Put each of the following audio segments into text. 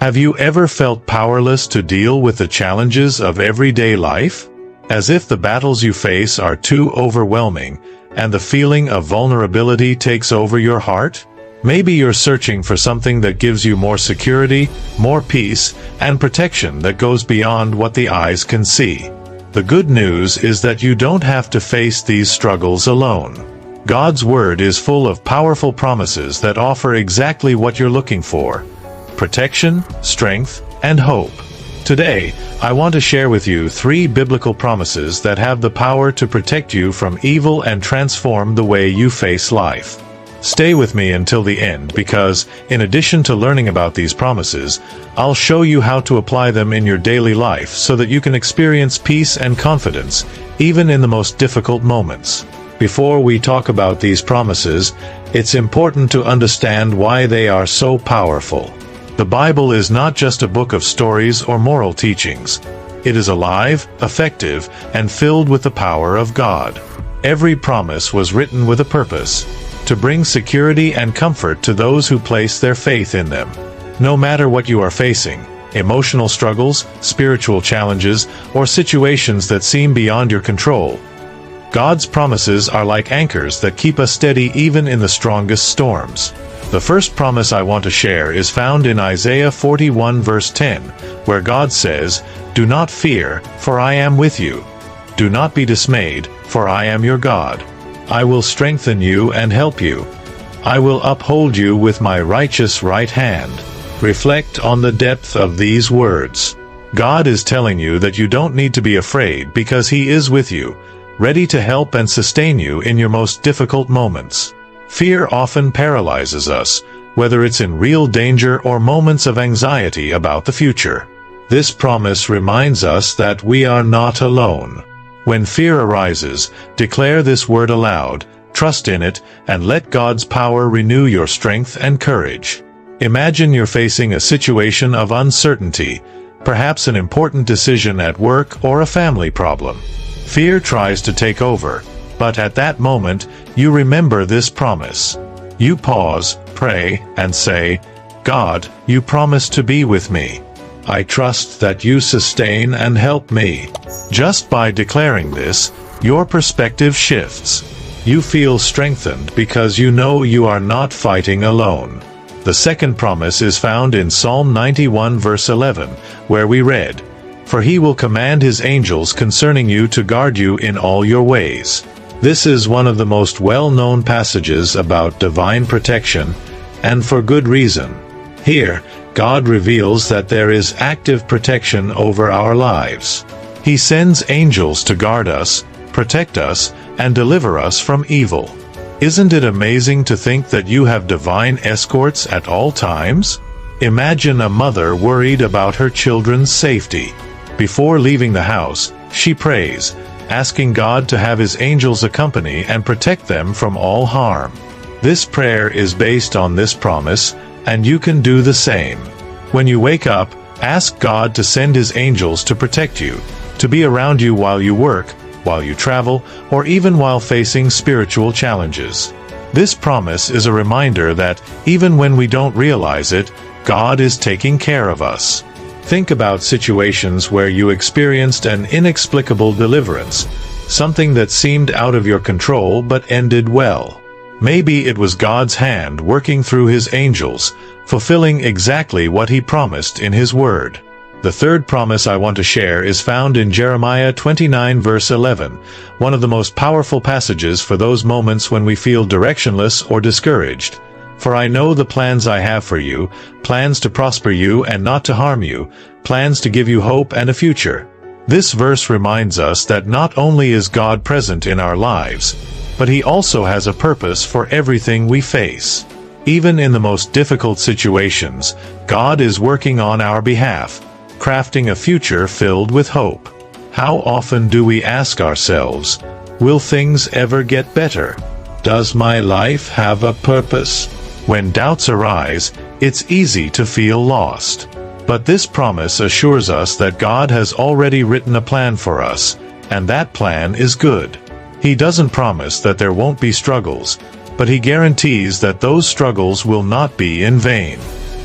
Have you ever felt powerless to deal with the challenges of everyday life? As if the battles you face are too overwhelming, and the feeling of vulnerability takes over your heart? Maybe you're searching for something that gives you more security, more peace, and protection that goes beyond what the eyes can see. The good news is that you don't have to face these struggles alone. God's Word is full of powerful promises that offer exactly what you're looking for: protection, strength, and hope. Today, I want to share with you 3 biblical promises that have the power to protect you from evil and transform the way you face life. Stay with me until the end because, in addition to learning about these promises, I'll show you how to apply them in your daily life so that you can experience peace and confidence, even in the most difficult moments. Before we talk about these promises, it's important to understand why they are so powerful. The Bible is not just a book of stories or moral teachings. It is alive, effective, and filled with the power of God. Every promise was written with a purpose: to bring security and comfort to those who place their faith in them. No matter what you are facing, emotional struggles, spiritual challenges, or situations that seem beyond your control, God's promises are like anchors that keep us steady even in the strongest storms. The first promise I want to share is found in Isaiah 41 verse 10, where God says, "Do not fear, for I am with you. Do not be dismayed, for I am your God. I will strengthen you and help you. I will uphold you with my righteous right hand." Reflect on the depth of these words. God is telling you that you don't need to be afraid because He is with you, ready to help and sustain you in your most difficult moments. Fear often paralyzes us, whether it's in real danger or moments of anxiety about the future. This promise reminds us that we are not alone. When fear arises, declare this word aloud, trust in it, and let God's power renew your strength and courage. Imagine you're facing a situation of uncertainty, perhaps an important decision at work or a family problem. Fear tries to take over, but at that moment, you remember this promise. You pause, pray, and say, "God, you promised to be with me. I trust that you sustain and help me." Just by declaring this, your perspective shifts. You feel strengthened because you know you are not fighting alone. The second promise is found in Psalm 91 verse 11, where we read, "For he will command his angels concerning you to guard you in all your ways." This is one of the most well-known passages about divine protection, and for good reason. Here, God reveals that there is active protection over our lives. He sends angels to guard us, protect us, and deliver us from evil. Isn't it amazing to think that you have divine escorts at all times? Imagine a mother worried about her children's safety. Before leaving the house, she prays, asking God to have His angels accompany and protect them from all harm. This prayer is based on this promise, and you can do the same. When you wake up, ask God to send His angels to protect you, to be around you while you work, while you travel, or even while facing spiritual challenges. This promise is a reminder that, even when we don't realize it, God is taking care of us. Think about situations where you experienced an inexplicable deliverance, something that seemed out of your control but ended well. Maybe it was God's hand working through His angels, fulfilling exactly what He promised in His Word. The third promise I want to share is found in Jeremiah 29 verse 11, one of the most powerful passages for those moments when we feel directionless or discouraged. "For I know the plans I have for you, plans to prosper you and not to harm you, plans to give you hope and a future." This verse reminds us that not only is God present in our lives, but He also has a purpose for everything we face. Even in the most difficult situations, God is working on our behalf, crafting a future filled with hope. How often do we ask ourselves, will things ever get better? Does my life have a purpose? When doubts arise, it's easy to feel lost. But this promise assures us that God has already written a plan for us, and that plan is good. He doesn't promise that there won't be struggles, but He guarantees that those struggles will not be in vain.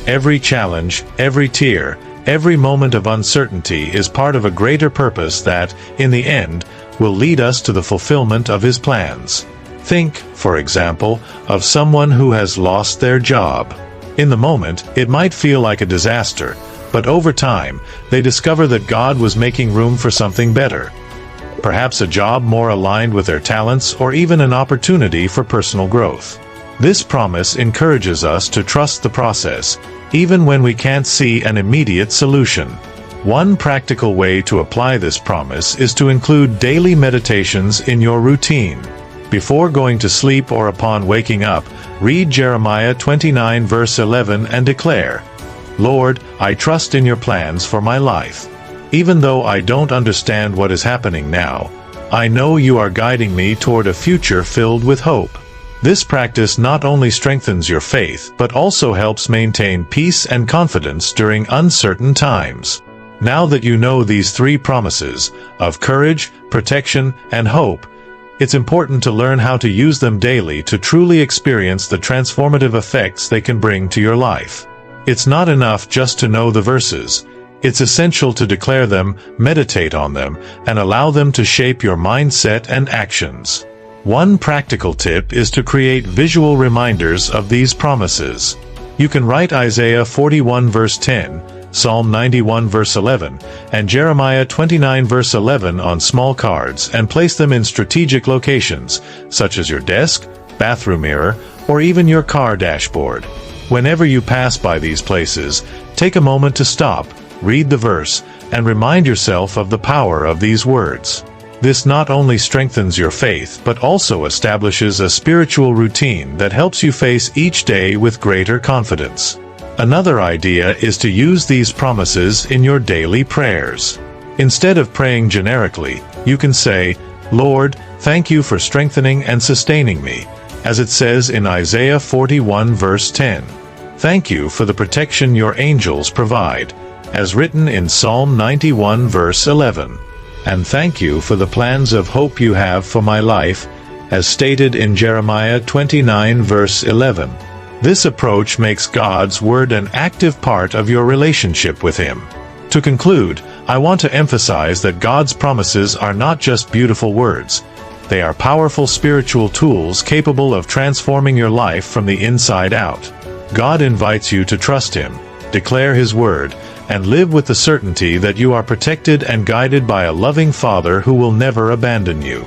Every challenge, every tear, every moment of uncertainty is part of a greater purpose that, in the end, will lead us to the fulfillment of His plans. Think, for example, of someone who has lost their job. In the moment, it might feel like a disaster, but over time, they discover that God was making room for something better. Perhaps a job more aligned with their talents, or even an opportunity for personal growth. This promise encourages us to trust the process, even when we can't see an immediate solution. One practical way to apply this promise is to include daily meditations in your routine. Before going to sleep or upon waking up, read Jeremiah 29 verse 11 and declare, "Lord, I trust in your plans for my life. Even though I don't understand what is happening now, I know you are guiding me toward a future filled with hope." This practice not only strengthens your faith, but also helps maintain peace and confidence during uncertain times. Now that you know these three promises of courage, protection, and hope, it's important to learn how to use them daily to truly experience the transformative effects they can bring to your life. It's not enough just to know the verses. It's essential to declare them, meditate on them, and allow them to shape your mindset and actions. One practical tip is to create visual reminders of these promises. You can write Isaiah 41 verse 10, Psalm 91 verse 11, and Jeremiah 29 verse 11 on small cards and place them in strategic locations, such as your desk, bathroom mirror, or even your car dashboard. Whenever you pass by these places, take a moment to stop, read the verse, and remind yourself of the power of these words. This not only strengthens your faith but also establishes a spiritual routine that helps you face each day with greater confidence. Another idea is to use these promises in your daily prayers. Instead of praying generically, you can say, "Lord, thank you for strengthening and sustaining me," as it says in Isaiah 41 verse 10. "Thank you for the protection your angels provide," as written in Psalm 91 verse 11. "And thank you for the plans of hope you have for my life," as stated in Jeremiah 29 verse 11. This approach makes God's Word an active part of your relationship with Him. To conclude, I want to emphasize that God's promises are not just beautiful words. They are powerful spiritual tools capable of transforming your life from the inside out. God invites you to trust Him, declare His Word, and live with the certainty that you are protected and guided by a loving Father who will never abandon you.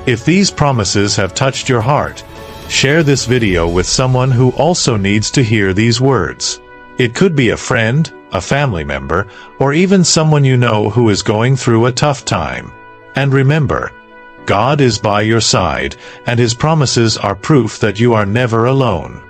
If these promises have touched your heart, share this video with someone who also needs to hear these words. It could be a friend, a family member, or even someone you know who is going through a tough time. And remember, God is by your side, and His promises are proof that you are never alone.